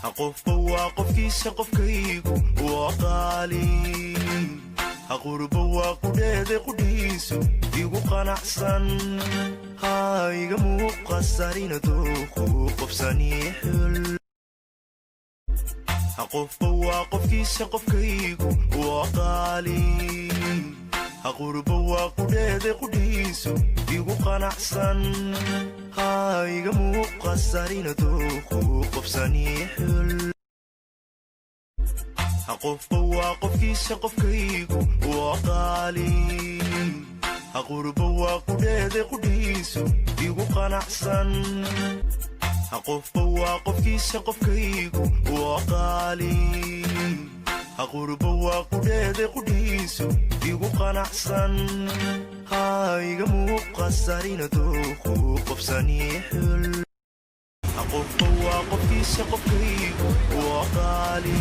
qofba waa qofkiisa qofkaygu waa qaali qurba waa qudheede qudhiisu igu qanacsan iga muuqasarina dooqu qofsanii xul qofba waa qofkiisa qofkaygu waa qaali qurba waa qudheede qudhiisu igu qanacsan iga muuqasarina dooqu qofsanii xul qofba waa qofkiisa qofkaygu waa qaali qurba waa qudheede qudhiisu igu qanacsan qofba waa qofkiisa qofkaygu waa qaali qurba waa qudheede qudhiisu igu qanacsan iga muuqasarina dooqu qofsanii xul qofba waa qofkiisa qofkaygu waa qaali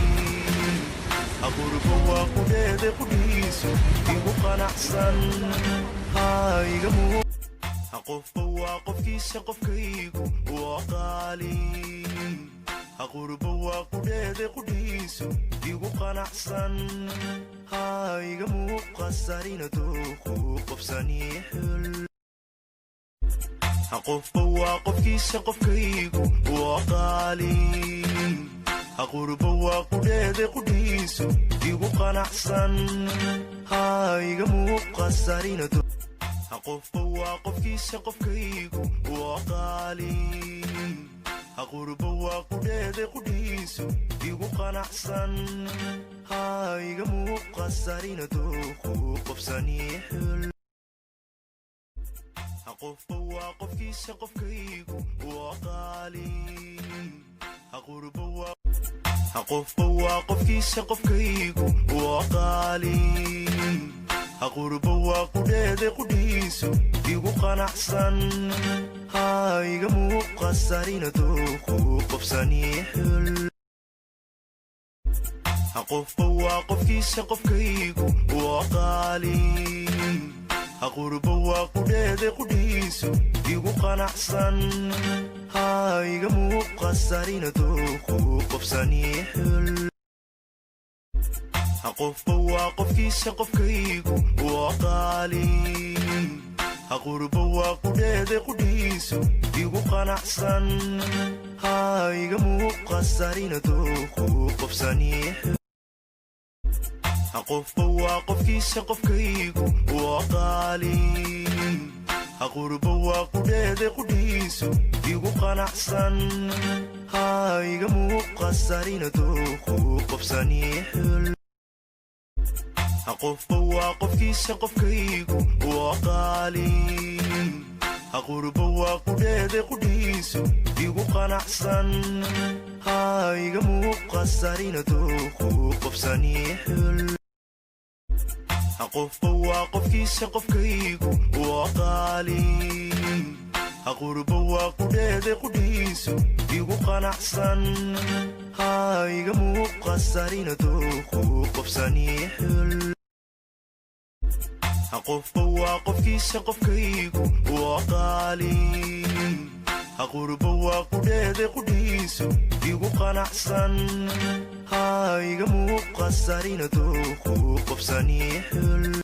qurba waa qudheede qudhiisu igu qanacsan qofba waa qofkiisa qofkaygu waa qaali qurba waa qudheede qudhiisu igu qanacsan iga muuqasarina dooqu qofsanii xul qofba waa qofkiisa qofkaygu waa qaali qurba waa qudheede qudhiisu igu qanacsan iga muuqasarina qofba waa qofkiisa qofkaygu waa qaali qurba waa qudheede qudhiisu igu qanacsan iga muuqasarina dooqu qofsanii xul qofba waa qofkiisa qofkaygu waa qaali qurba waa qofba waa qofkiisa qofkaygu waa qaali qurba waa qudheede qudhiisu igu qanacsan iga muuqasarina dooqu qofsanii xul qofba waa qofkiisa qofkaygu waa qaali qurba waa qudheede qudhiisu igu qanacsan iga muuqasarina dooqu qofsanii xul qofba waa qofkiisa qofkaygu waa qaali qurba waa qudheede qudhiisu igu qanacsan iga muuqasarina dooqu qofsanii xul qofba waa qofkiisa qofkaygu waa qaali qurba waa qudheede qudhiisu igu qanacsan iga muuqasarina dooqu qofsanii xul qofba waa qofkiisa qofkaygu waa qaali qurba waa qudheede qudhiisu igu qanacsan iga muuqasarina dooqu qofsanii xul qofba waa qofkiisa qofkaygu waa qaali qurba waa qudheede qudhiisu igu qanacsan iga muuqasarina dooqu qofsanii xul qofba waa qofkiisa qofkaygu waa qaali qurba waa qudheede qudhiisu igu qanacsan iga muuqasarina dooqu qofsanii xul